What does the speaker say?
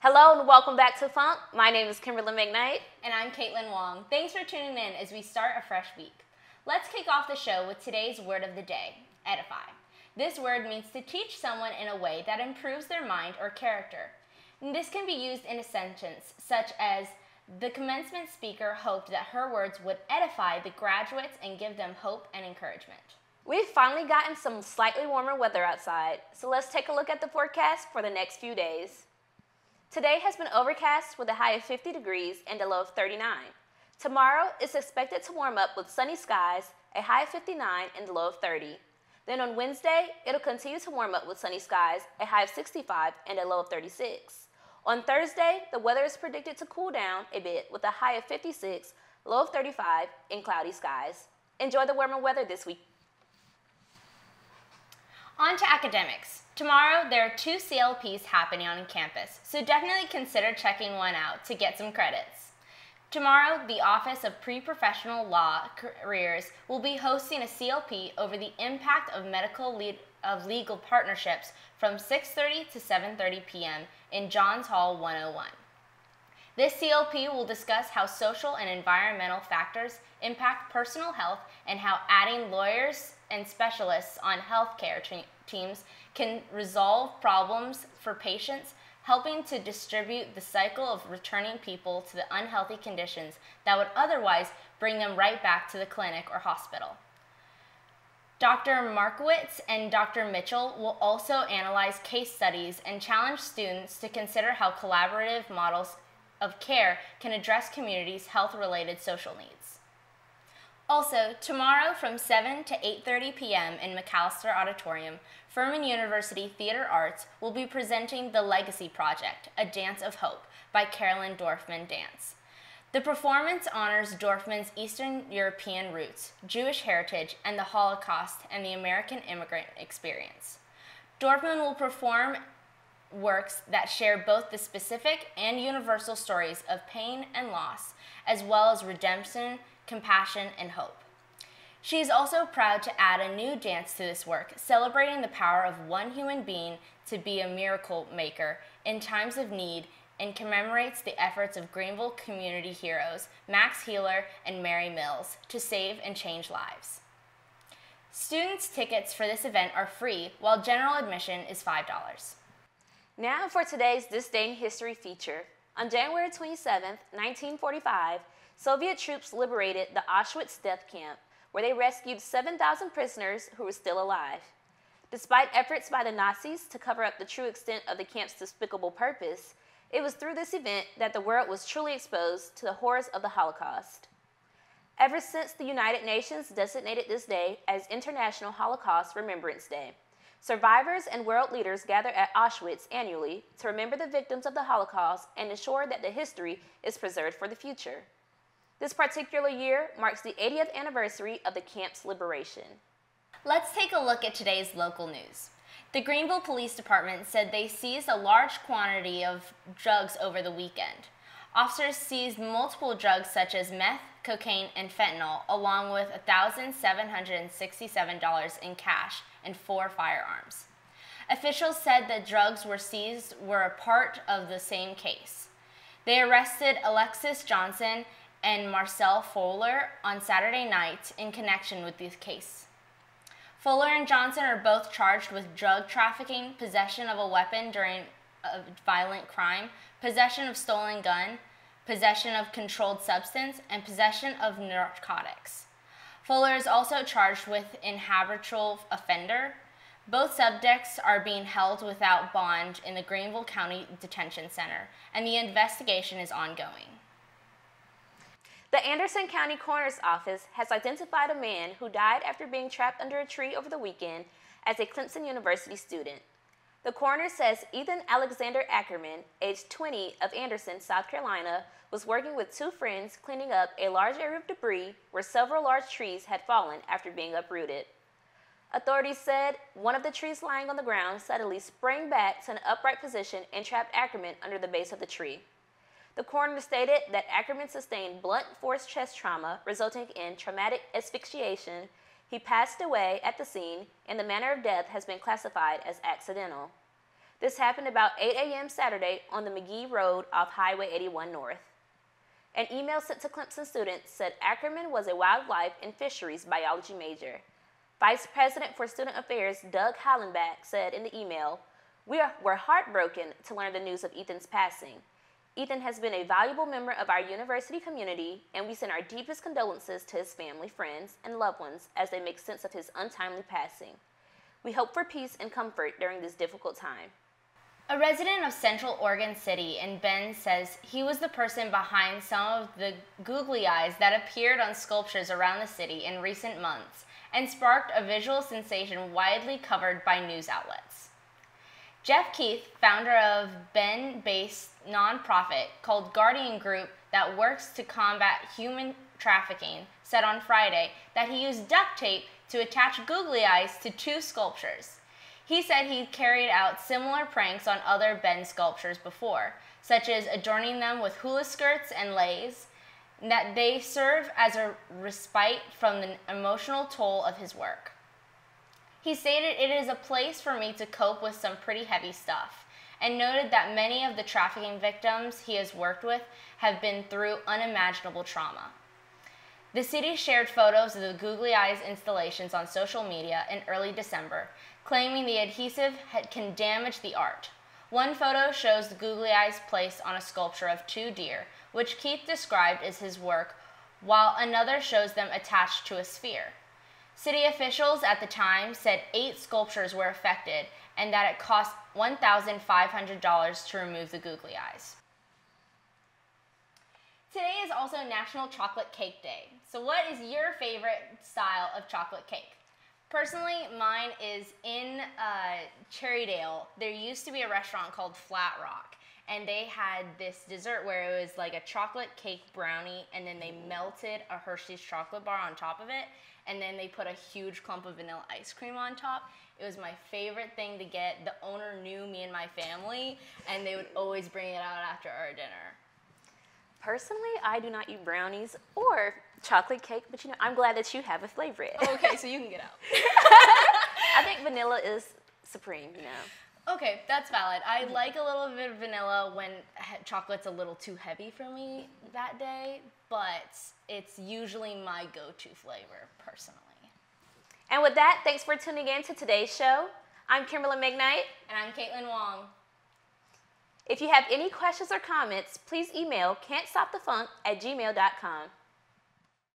Hello and welcome back to Func. My name is Kimberly McKnight. And I'm Caitlin Wong. Thanks for tuning in as we start a fresh week. Let's kick off the show with today's word of the day, edify. This word means to teach someone in a way that improves their mind or character. And this can be used in a sentence such as, the commencement speaker hoped that her words would edify the graduates and give them hope and encouragement. We've finally gotten some slightly warmer weather outside, so let's take a look at the forecast for the next few days. Today has been overcast with a high of 50 degrees and a low of 39. Tomorrow is expected to warm up with sunny skies, a high of 59 and a low of 30. Then on Wednesday, it'll continue to warm up with sunny skies, a high of 65 and a low of 36. On Thursday, the weather is predicted to cool down a bit with a high of 56, low of 35, and cloudy skies. Enjoy the warmer weather this week. On to academics. Tomorrow, there are 2 CLPs happening on campus, so definitely consider checking one out to get some credits. Tomorrow, the Office of Pre-Professional Law Careers will be hosting a CLP over the impact of legal partnerships from 6:30 to 7:30 p.m. in Johns Hall 101. This CLP will discuss how social and environmental factors impact personal health and how adding lawyers and specialists on healthcare teams can resolve problems for patients, helping to distribute the cycle of returning people to the unhealthy conditions that would otherwise bring them right back to the clinic or hospital. Dr. Markowitz and Dr. Mitchell will also analyze case studies and challenge students to consider how collaborative models of care can address communities' health-related social needs. Also, tomorrow from 7 to 8:30 p.m. in McAllister Auditorium, Furman University Theater Arts will be presenting The Legacy Project, A Dance of Hope by Carolyn Dorfman Dance. The performance honors Dorfman's Eastern European roots, Jewish heritage, and the Holocaust and the American immigrant experience. Dorfman will perform works that share both the specific and universal stories of pain and loss, as well as redemption, compassion, and hope. She is also proud to add a new dance to this work, celebrating the power of one human being to be a miracle maker in times of need, and commemorates the efforts of Greenville community heroes Max Healer and Mary Mills to save and change lives. Students' tickets for this event are free, while general admission is $5. Now for today's This Day in History feature. On January 27, 1945, Soviet troops liberated the Auschwitz death camp, where they rescued 7,000 prisoners who were still alive. Despite efforts by the Nazis to cover up the true extent of the camp's despicable purpose, it was through this event that the world was truly exposed to the horrors of the Holocaust. Ever since the United Nations designated this day as International Holocaust Remembrance Day, survivors and world leaders gather at Auschwitz annually to remember the victims of the Holocaust and ensure that the history is preserved for the future. This particular year marks the 80th anniversary of the camp's liberation. Let's take a look at today's local news. The Greenville Police Department said they seized a large quantity of drugs over the weekend. Officers seized multiple drugs such as meth, cocaine, and fentanyl, along with $1,767 in cash and 4 firearms. Officials said the drugs were seized were a part of the same case. They arrested Alexis Johnson and Marcel Fowler on Saturday night in connection with this case. Fowler and Johnson are both charged with drug trafficking, possession of a weapon during a violent crime, possession of stolen gun, possession of controlled substance, and possession of narcotics. Fowler is also charged with habitual offender. Both subjects are being held without bond in the Greenville County Detention Center, and the investigation is ongoing. The Anderson County Coroner's Office has identified a man who died after being trapped under a tree over the weekend as a Clemson University student. The coroner says Ethan Alexander Ackerman, age 20, of Anderson, South Carolina, was working with 2 friends cleaning up a large area of debris where several large trees had fallen after being uprooted. Authorities said one of the trees lying on the ground suddenly sprang back to an upright position and trapped Ackerman under the base of the tree. The coroner stated that Ackerman sustained blunt force chest trauma resulting in traumatic asphyxiation. He passed away at the scene, and the manner of death has been classified as accidental. This happened about 8 a.m. Saturday on the McGee Road off Highway 81 North. An email sent to Clemson students said Ackerman was a wildlife and fisheries biology major. Vice President for Student Affairs Doug Hallenbach said in the email, "We're heartbroken to learn the news of Ethan's passing. Ethan has been a valuable member of our university community, and we send our deepest condolences to his family, friends, and loved ones as they make sense of his untimely passing. We hope for peace and comfort during this difficult time." A resident of Central Oregon City in Bend says he was the person behind some of the googly eyes that appeared on sculptures around the city in recent months and sparked a visual sensation widely covered by news outlets. Jeff Keith, founder of Bend-based nonprofit called Guardian Group that works to combat human trafficking, said on Friday that he used duct tape to attach googly eyes to 2 sculptures. He said he'd carried out similar pranks on other Bend sculptures before, such as adorning them with hula skirts and leis, and that they serve as a respite from the emotional toll of his work. He stated, "It is a place for me to cope with some pretty heavy stuff," and noted that many of the trafficking victims he has worked with have been through unimaginable trauma. The city shared photos of the googly eyes installations on social media in early December, claiming the adhesive can damage the art. One photo shows the googly eyes placed on a sculpture of 2 deer, which Keith described as his work, while another shows them attached to a sphere. City officials at the time said 8 sculptures were affected and that it cost $1,500 to remove the googly eyes. Today is also National Chocolate Cake Day. So what is your favorite style of chocolate cake? Personally, mine is in Cherrydale. There used to be a restaurant called Flat Rock, and they had this dessert where it was like a chocolate cake brownie, and then they melted a Hershey's chocolate bar on top of it, and then they put a huge clump of vanilla ice cream on top. It was my favorite thing to get. The owner knew me and my family, and they would always bring it out after our dinner. Personally, I do not eat brownies or chocolate cake, but I'm glad that you have a favorite. Okay, so you can get out. I think vanilla is supreme, Okay, that's valid. I like a little bit of vanilla when chocolate's a little too heavy for me that day, but it's usually my go-to flavor, personally. And with that, thanks for tuning in to today's show. I'm Kimberly McKnight. And I'm Caitlin Wong. If you have any questions or comments, please email can'tstopthefunk@gmail.com.